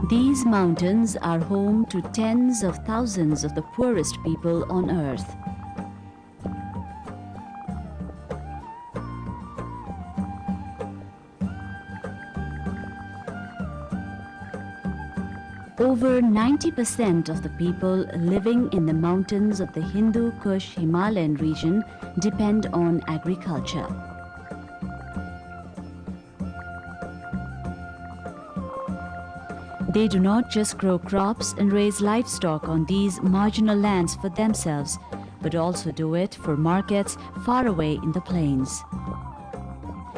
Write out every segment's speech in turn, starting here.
These mountains are home to tens of thousands of the poorest people on earth. Over 90% of the people living in the mountains of the Hindu Kush Himalayan region depend on agriculture. They do not just grow crops and raise livestock on these marginal lands for themselves, but also do it for markets far away in the plains.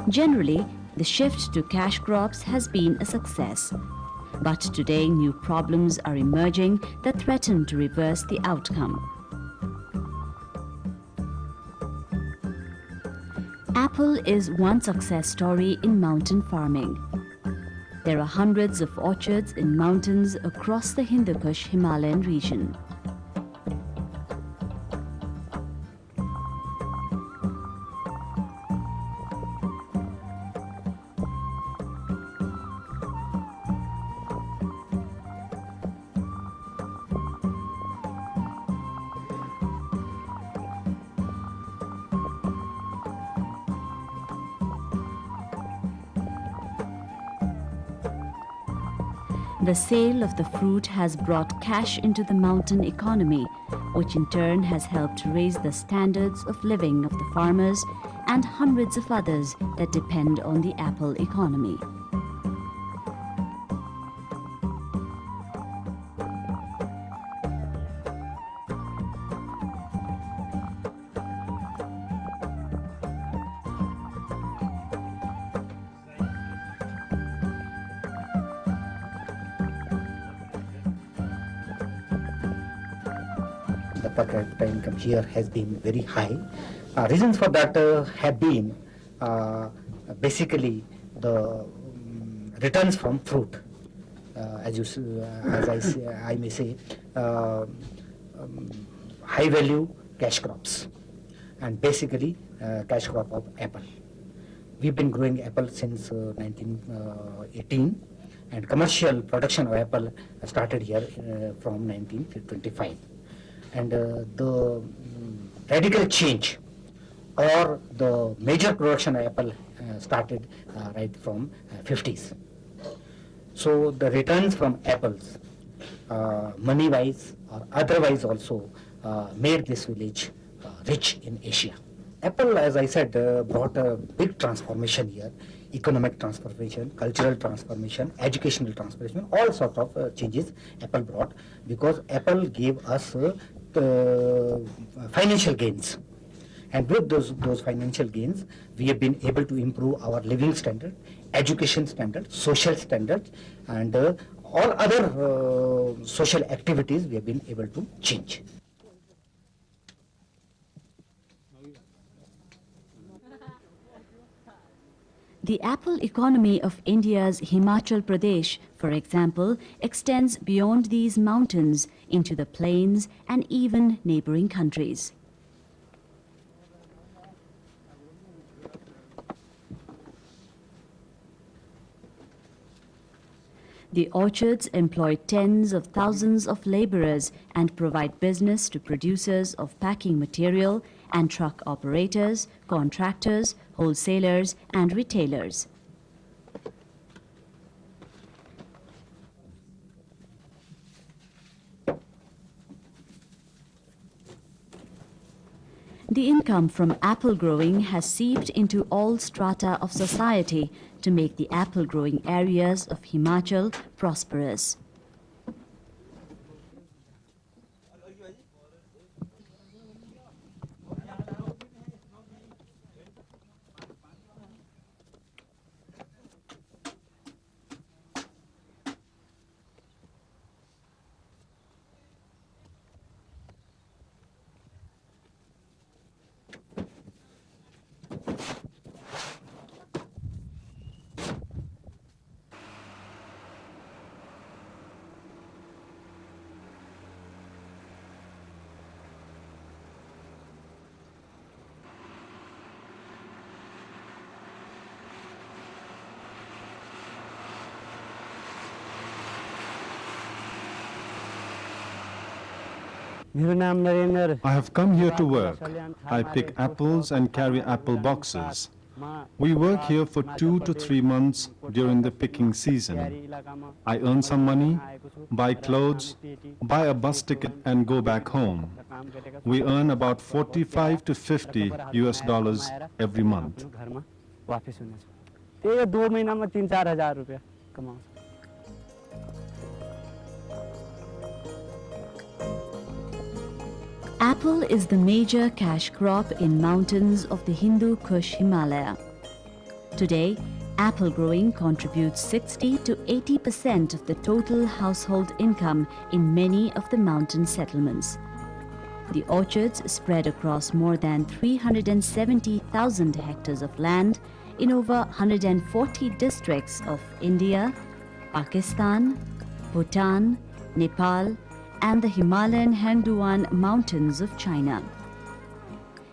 Generally, the shift to cash crops has been a success. But today, new problems are emerging that threaten to reverse the outcome. Apple is one success story in mountain farming. There are hundreds of orchards in mountains across the Hindu Kush Himalayan region. The sale of the fruit has brought cash into the mountain economy, which in turn has helped to raise the standards of living of the farmers and hundreds of others that depend on the apple economy. The per capita income here has been very high. Reasons for that have been basically the returns from fruit, I may say, high value cash crops, and basically cash crop of apple. We've been growing apple since 1918, and commercial production of apple started here from 1925. And the radical change or the major production of apple started right from 50s. So the returns from apples, money-wise or otherwise also, made this village rich in Asia. Apple, as I said, brought a big transformation here: economic transformation, cultural transformation, educational transformation, all sort of changes Apple brought, because Apple gave us financial gains. And with those financial gains, we have been able to improve our living standard, education standard, social standards, and all other social activities we have been able to change. The apple economy of India's Himachal Pradesh, for example, extends beyond these mountains into the plains and even neighboring countries. The orchards employ tens of thousands of laborers and provide business to producers of packing material and truck operators, contractors, wholesalers, and retailers. The income from apple growing has seeped into all strata of society to make the apple growing areas of Himachal prosperous. I have come here to work. I pick apples and carry apple boxes. We work here for 2 to 3 months during the picking season. I earn some money, buy clothes, buy a bus ticket and go back home. We earn about 45 to 50 US dollars every month. Apple is the major cash crop in mountains of the Hindu Kush Himalaya. Today, apple growing contributes 60 to 80% of the total household income in many of the mountain settlements. The orchards spread across more than 370,000 hectares of land in over 140 districts of India, Pakistan, Bhutan, Nepal, and the Himalayan Henduan mountains of China.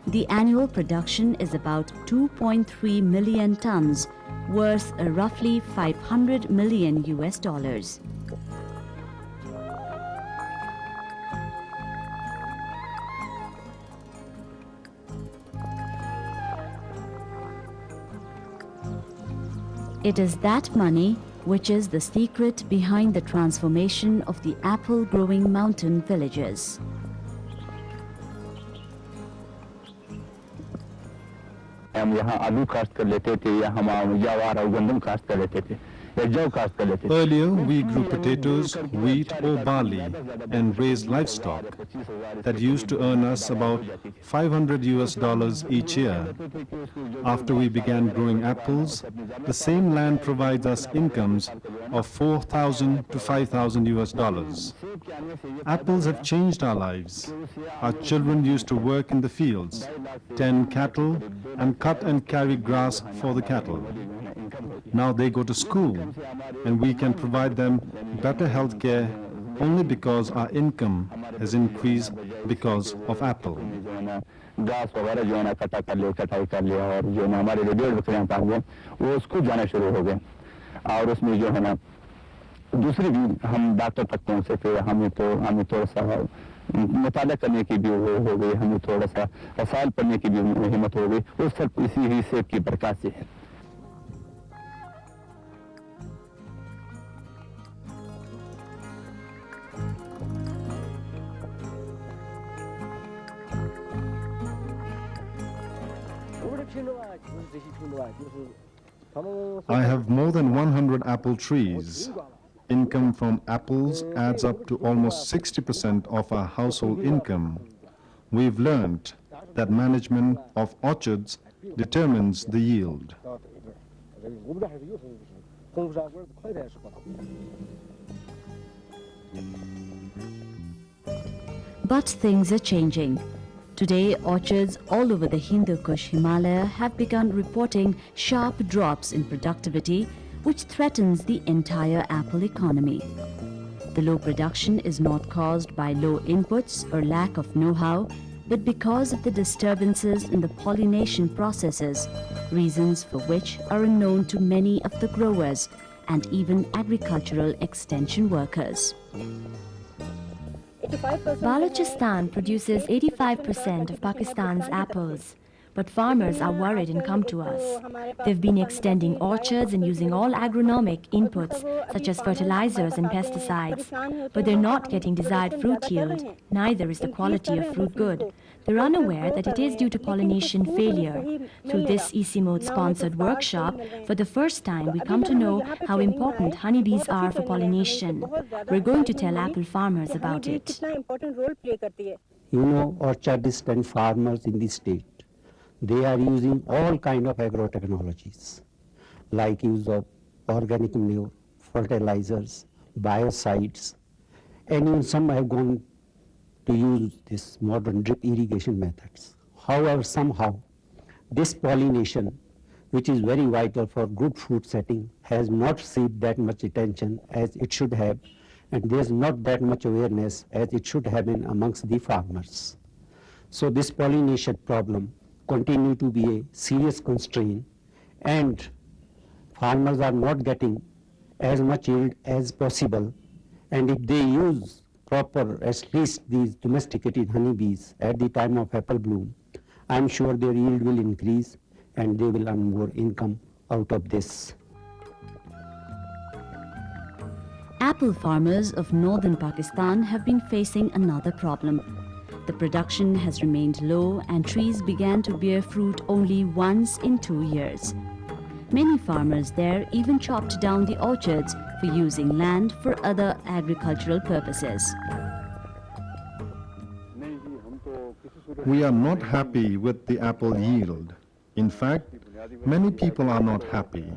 The annual production is about 2.3 million tons, worth roughly 500 million US dollars. It is that money which is the secret behind the transformation of the apple-growing mountain villages. हम यहाँ आलू काश्त कर लेते थे या हम ज्वार और गंदम काश्त कर लेते थे या जौ काश्त कर लेते थे. Earlier, we grew potatoes, wheat or barley and raised livestock that used to earn us about 500 US dollars each year. After we began growing apples, the same land provides us incomes of 4,000 to 5,000 US dollars. Apples have changed our lives. Our children used to work in the fields, tend cattle, and cut and carry grass for the cattle. Now they go to school, and we can provide them better health care only because our income has increased because of apple. घास वगैरह जो है ना कटाई कर लिया और जो ना हमारे जो 1.5 बकरियां पाल गए वो उसको जाना शुरू हो गए और उसमें जो है ना दूसरी भी हम डॉक्टर पत्तियों से फिर हमें थोड़ा सा मुताला करने की भी वो हो गई हमें थोड़ा सा रसायल पढ़ने की भी हिम्मत हो गई वो सब इसी ही सेब की बरकत से है. I have more than 100 apple trees. Income from apples adds up to almost 60% of our household income. We've learned that management of orchards determines the yield. But things are changing. Today, orchards all over the Hindu Kush Himalaya have begun reporting sharp drops in productivity, which threatens the entire apple economy. The low production is not caused by low inputs or lack of know-how, but because of the disturbances in the pollination processes, reasons for which are unknown to many of the growers and even agricultural extension workers. Balochistan produces 85% of Pakistan's apples, but farmers are worried and come to us. They've been extending orchards and using all agronomic inputs such as fertilizers and pesticides, but they're not getting desired fruit yield, neither is the quality of fruit good. They're unaware that it is due to pollination failure. Through this ICIMOD sponsored workshop, for the first time we come to know how important honeybees are for pollination. We're going to tell apple farmers about it. You know, orchardists and farmers in the state, they are using all kind of agrotechnologies, like use of organic manure, fertilizers, biocides, and even some have gone to use this modern drip irrigation methods. However, somehow, this pollination, which is very vital for good fruit setting, has not received that much attention as it should have, and there's not that much awareness as it should have been amongst the farmers. So this pollination problem continue to be a serious constraint, and farmers are not getting as much yield as possible, and if they use proper, at least these domesticated honeybees at the time of apple bloom, I'm sure their yield will increase and they will earn more income out of this. Apple farmers of northern Pakistan have been facing another problem. The production has remained low and trees began to bear fruit only once in 2 years. Many farmers there even chopped down the orchards for using land for other agricultural purposes. We are not happy with the apple yield. In fact, many people are not happy.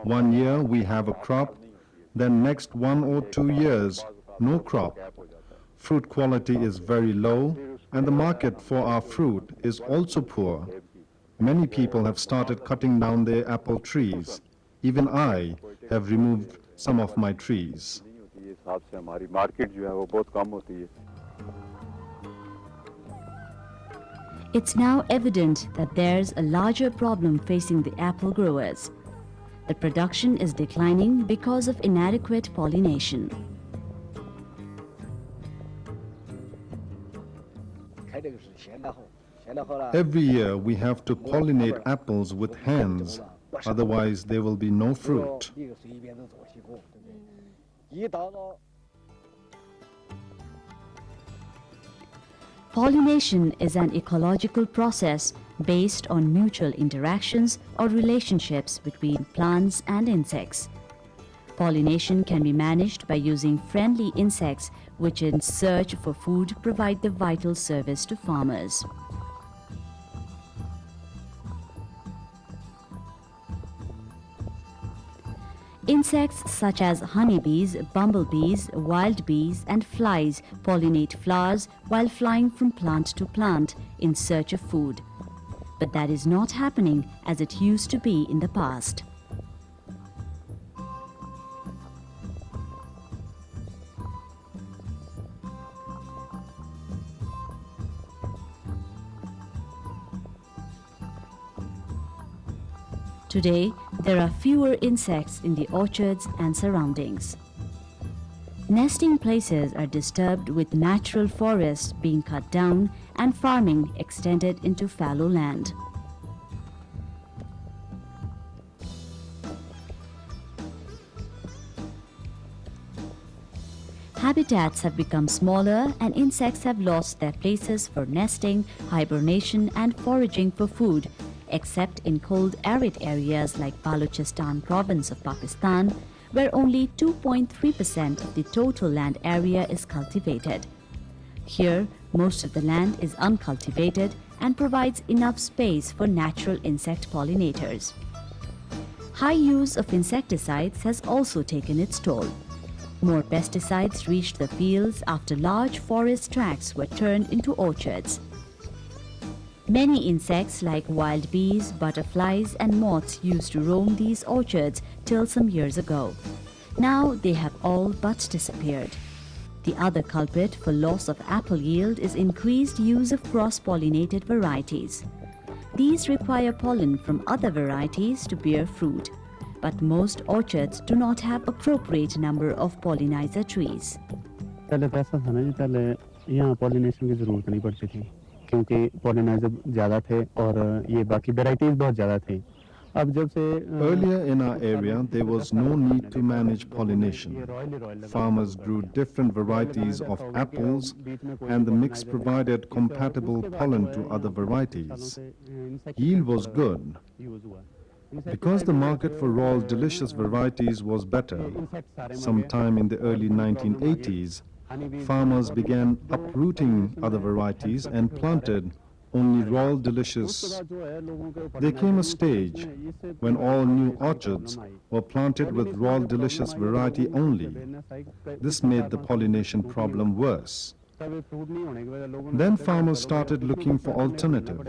1 year we have a crop, then next 1 or 2 years, no crop. Fruit quality is very low and the market for our fruit is also poor. Many people have started cutting down their apple trees. Even I have removed some of my trees. It's now evident that there's a larger problem facing the apple growers. The production is declining because of inadequate pollination. Every year we have to pollinate apples with hands, otherwise there will be no fruit. Pollination is an ecological process based on mutual interactions or relationships between plants and insects. Pollination can be managed by using friendly insects which in search for food provide the vital service to farmers. Insects such as honeybees, bumblebees, wild bees and flies pollinate flowers while flying from plant to plant in search of food. But that is not happening as it used to be in the past. Today, there are fewer insects in the orchards and surroundings. Nesting places are disturbed with natural forests being cut down and farming extended into fallow land. Habitats have become smaller and insects have lost their places for nesting, hibernation and foraging for food, except in cold arid areas like Balochistan province of Pakistan, where only 2.3% of the total land area is cultivated. Here, most of the land is uncultivated and provides enough space for natural insect pollinators. High use of insecticides has also taken its toll. More pesticides reached the fields after large forest tracts were turned into orchards. Many insects like wild bees, butterflies and moths used to roam these orchards till some years ago. Now they have all but disappeared. The other culprit for loss of apple yield is increased use of cross-pollinated varieties. These require pollen from other varieties to bear fruit, but most orchards do not have appropriate number of pollinizer trees. पहले तो ऐसा था ना जी, पहले यहाँ pollination की जरूरत नहीं पड़ती थी क्योंकि पॉलिनाइजर ज़्यादा थे और ये बाकी वैरायटीज बहुत ज़्यादा थी. अब जब से Earlier in our area, there was no need to manage pollination. Farmers grew different varieties of apples and the mix provided compatible pollen to other varieties. Yield was good. Because the market for raw delicious varieties was better, sometime in the early 1980s, farmers began uprooting other varieties and planted only raw delicious. There came a stage when all new orchards were planted with raw delicious variety only. This made the pollination problem worse. Then farmers started looking for alternative.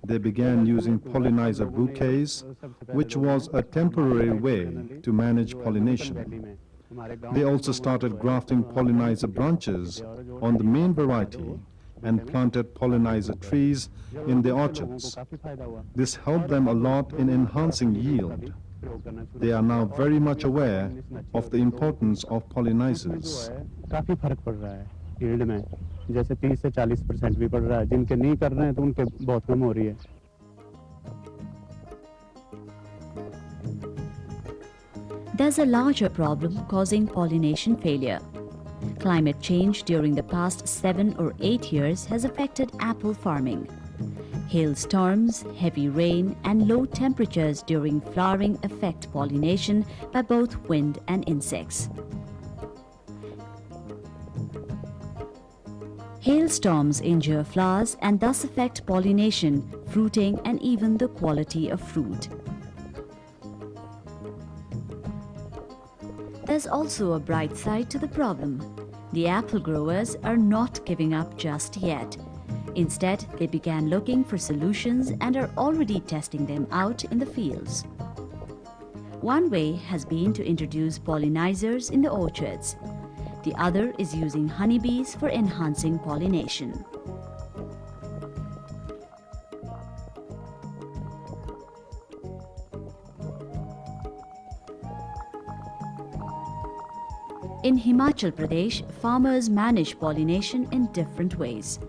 They began using pollinizer bouquets, which was a temporary way to manage pollination. They also started grafting pollinizer branches on the main variety and planted pollinizer trees in the orchards. This helped them a lot in enhancing yield. They are now very much aware of the importance of pollinizers. काफी फर्क पड़ रहा है yield में, जैसे 30 से 40% भी पड़ रहा है। जिनके नहीं कर रहे हैं तो उनके बहुत कम हो रही है। There's a larger problem causing pollination failure. Climate change during the past 7 or 8 years has affected apple farming. Hailstorms, heavy rain, and low temperatures during flowering affect pollination by both wind and insects. Hailstorms injure flowers and thus affect pollination, fruiting, and even the quality of fruit. There's also a bright side to the problem. The apple growers are not giving up just yet. Instead, they began looking for solutions and are already testing them out in the fields. One way has been to introduce pollinizers in the orchards. The other is using honeybees for enhancing pollination. In Himachal Pradesh, farmers manage pollination in different ways.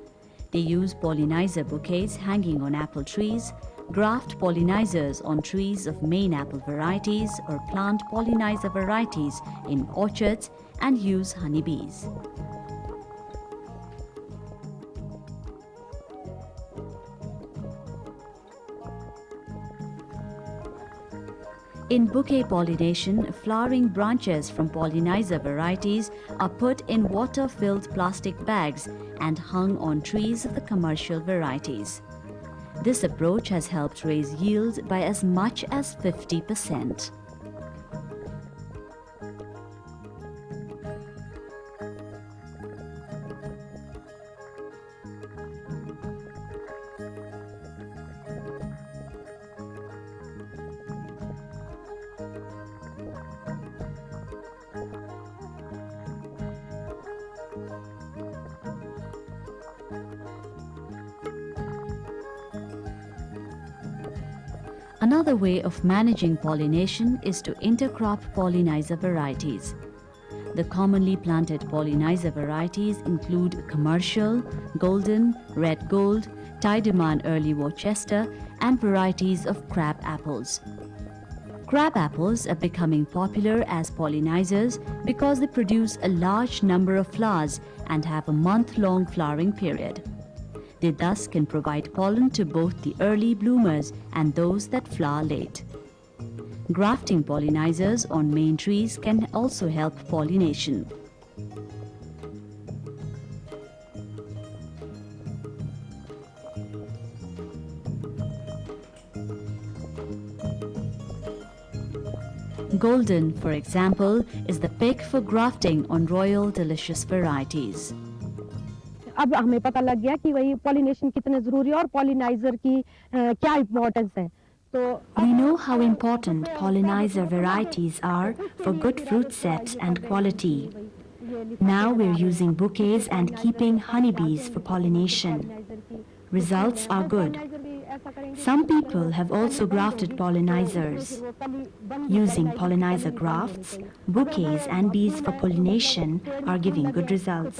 They use pollinizer bouquets hanging on apple trees, graft pollinizers on trees of main apple varieties, or plant pollinizer varieties in orchards and use honeybees. In bouquet pollination, flowering branches from pollinizer varieties are put in water-filled plastic bags and hung on trees of the commercial varieties. This approach has helped raise yields by as much as 50%. Another way of managing pollination is to intercrop pollinizer varieties. The commonly planted pollinizer varieties include commercial, golden, red gold, Tideman early Worcester, and varieties of crab apples. Crab apples are becoming popular as pollinizers because they produce a large number of flowers and have a month-long flowering period. They thus can provide pollen to both the early bloomers and those that flower late. Grafting pollinizers on main trees can also help pollination. Golden, for example, is the pick for grafting on royal delicious varieties. अब हमें पता लग गया कि वही pollination कितने जरूरी है और पॉलिनाइजर की क्या इंपॉर्टेंस है तो We know how important pollinizer varieties are for good fruit sets and quality. Now we're using bouquets and keeping honeybees for pollination. Results are good. Some people have also grafted pollinizers. Using pollinizer grafts, bouquets and bees for pollination are giving good results.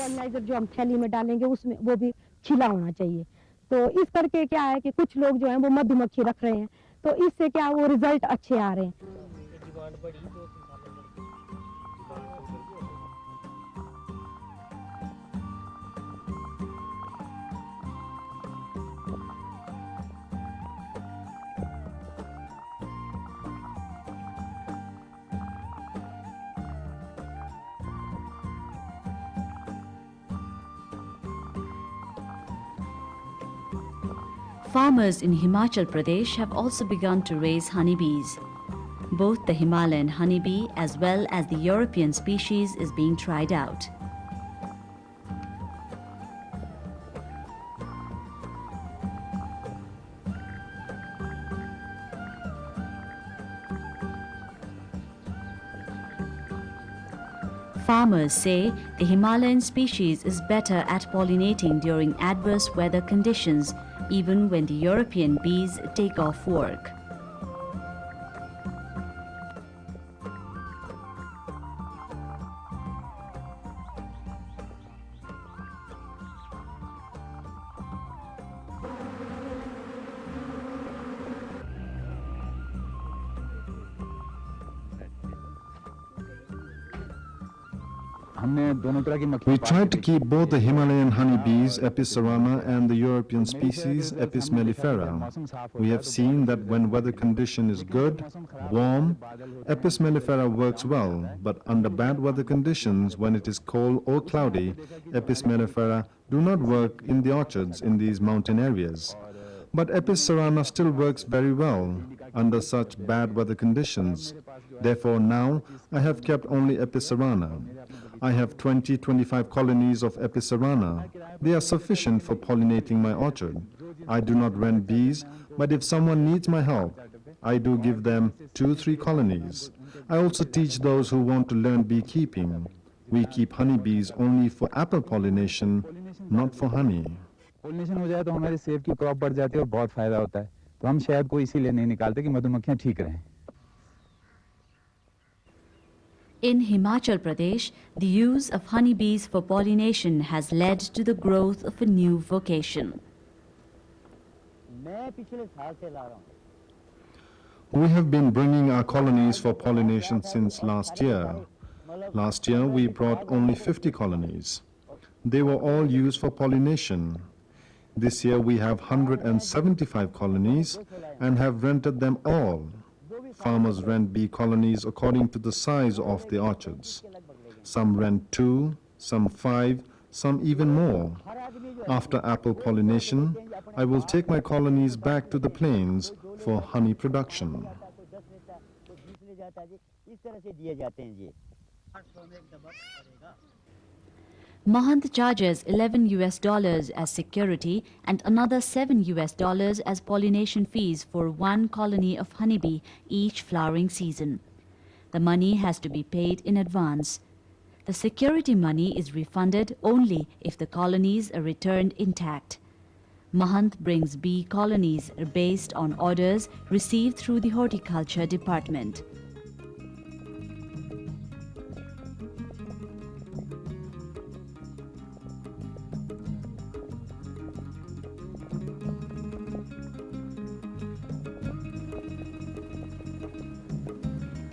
जो हम थैली में डालेंगे उसमें वो भी खिला होना चाहिए तो इस करके क्या है कि कुछ लोग जो हैं वो मधुमक्खी रख रहे हैं तो इससे क्या वो रिजल्ट अच्छे आ रहे हैं Farmers in Himachal Pradesh have also begun to raise honeybees. Both the Himalayan honeybee as well as the European species is being tried out. Farmers say the Himalayan species is better at pollinating during adverse weather conditions, even when the European bees take off work. We tried to keep both the Himalayan honeybees, Apis cerana, and the European species, Apis mellifera. We have seen that when weather condition is good, warm, Apis mellifera works well, but under bad weather conditions, when it is cold or cloudy, Apis mellifera do not work in the orchards in these mountain areas. But Apis cerana still works very well under such bad weather conditions. Therefore now I have kept only Apis cerana. I have 20-25 colonies of Apis cerana. They are sufficient for pollinating my orchard. I do not rent bees, but if someone needs my help, I do give them 2-3 colonies. I also teach those who want to learn beekeeping. We keep honeybees only for apple pollination, not for honey. Pollination हो जाए तो हमारे सेब की crop बढ़ जाती है और बहुत फायदा होता है तो हम शहद को इसीलिए नहीं निकालते कि मधुमक्खियां ठीक रहें. In Himachal Pradesh, the use of honeybees for pollination has led to the growth of a new vocation. We have been bringing our colonies for pollination since last year. Last year we brought only 50 colonies. They were all used for pollination. This year we have 175 colonies and have rented them all. Farmers rent bee colonies according to the size of the orchards. Some rent 2, some 5, some even more. After apple pollination, I will take my colonies back to the plains for honey production. Mahant charges $11 as security and another $7 as pollination fees for one colony of honeybee each flowering season. The money has to be paid in advance. The security money is refunded only if the colonies are returned intact. Mahant brings bee colonies based on orders received through the horticulture department.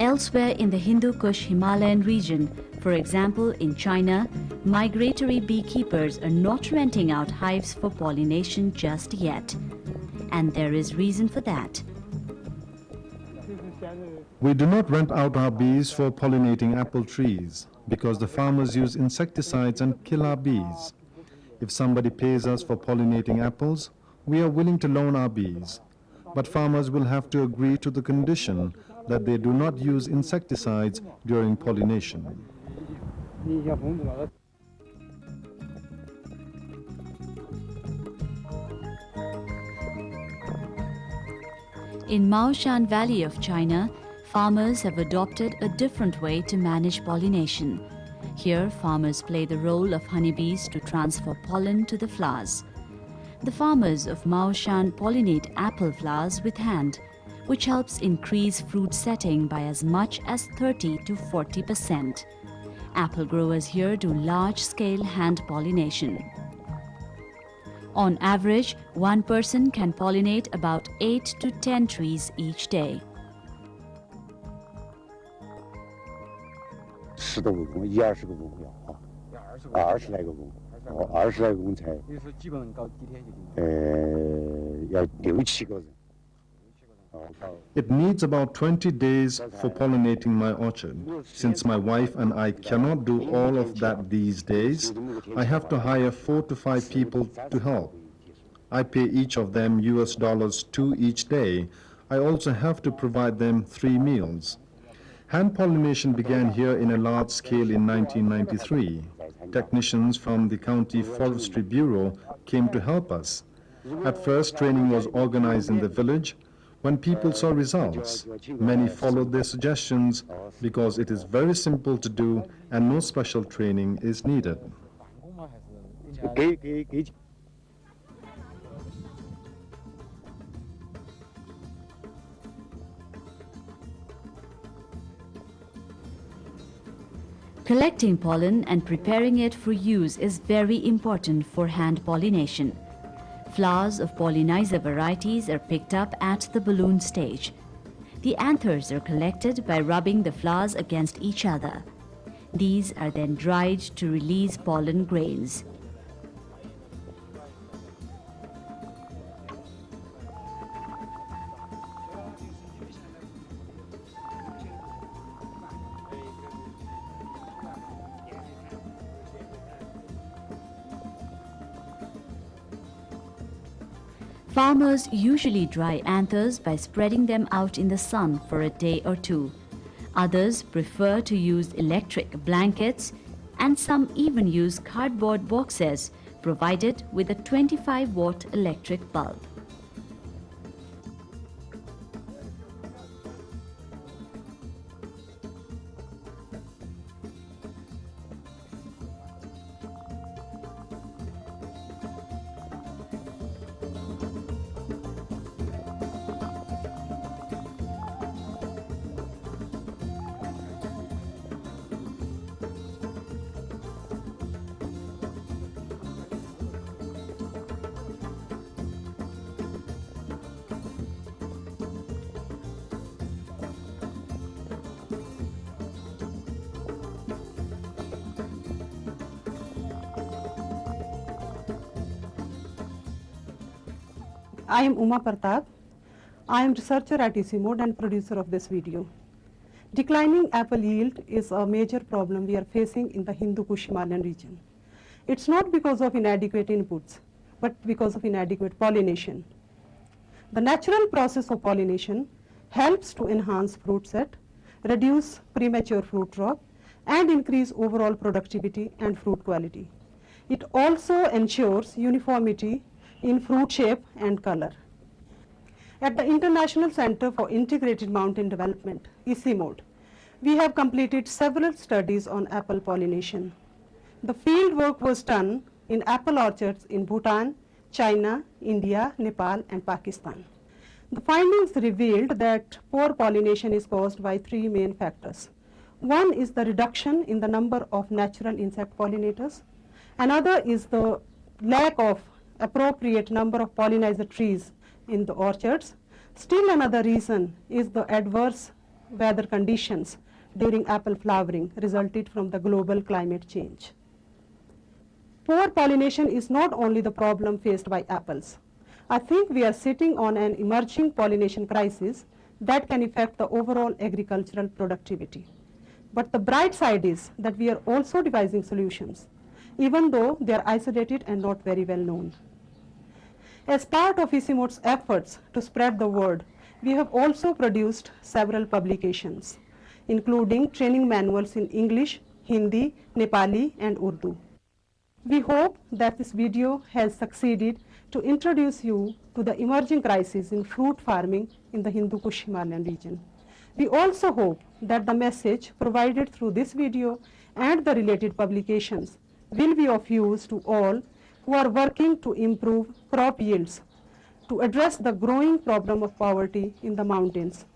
Elsewhere in the Hindu Kush Himalayan region, for example in China, migratory beekeepers are not renting out hives for pollination just yet. And there is reason for that. We do not rent out our bees for pollinating apple trees because the farmers use insecticides and kill our bees. If somebody pays us for pollinating apples, we are willing to loan our bees. But farmers will have to agree to the condition that they do not use insecticides during pollination. In Maoshan Valley of China, farmers have adopted a different way to manage pollination. Here, farmers play the role of honeybees to transfer pollen to the flowers. The farmers of Maoshan pollinate apple flowers with hand, which helps increase fruit setting by as much as 30 to 40%. Apple growers here do large-scale hand pollination. On average, one person can pollinate about 8 to 10 trees each day. It needs about 20 days for pollinating my orchard. Since my wife and I cannot do all of that these days, I have to hire 4 to 5 people to help. I pay each of them $2 each day. I also have to provide them 3 meals. Hand pollination began here in a large scale in 1993. Technicians from the County Forestry Bureau came to help us. At first, training was organized in the village. When people saw results, many followed their suggestions because it is very simple to do and no special training is needed. Collecting pollen and preparing it for use is very important for hand pollination. Flowers of pollinizer varieties are picked up at the balloon stage. The anthers are collected by rubbing the flowers against each other. These are then dried to release pollen grains. Farmers usually dry anthers by spreading them out in the sun for a day or two. Others prefer to use electric blankets, and some even use cardboard boxes provided with a 25-watt electric bulb. I am Uma Pratap. I am researcher at ICIMOD and producer of this video. Declining apple yield is a major problem we are facing in the Hindu Kush Himalayan region. It's not because of inadequate inputs, but because of inadequate pollination. The natural process of pollination helps to enhance fruit set, reduce premature fruit drop, and increase overall productivity and fruit quality. It also ensures uniformity in fruit shape and color. At the International Center for Integrated Mountain Development, ICIMOD, we have completed several studies on apple pollination. The field work was done in apple orchards in Bhutan, China, India, Nepal, and Pakistan. The findings revealed that poor pollination is caused by three main factors. One is the reduction in the number of natural insect pollinators. Another is the lack of appropriate number of pollinizer trees in the orchards. Still another reason is the adverse weather conditions during apple flowering resulted from the global climate change. Poor pollination is not only the problem faced by apples. I think we are sitting on an emerging pollination crisis that can affect the overall agricultural productivity. But the bright side is that we are also devising solutions, even though they are isolated and not very well known. As part of ICIMOD's efforts to spread the word, we have also produced several publications, including training manuals in English, Hindi, Nepali, and Urdu. We hope that this video has succeeded to introduce you to the emerging crisis in fruit farming in the Hindu Kush Himalayan region. We also hope that the message provided through this video and the related publications will be of use to all who are working to improve crop yields to address the growing problem of poverty in the mountains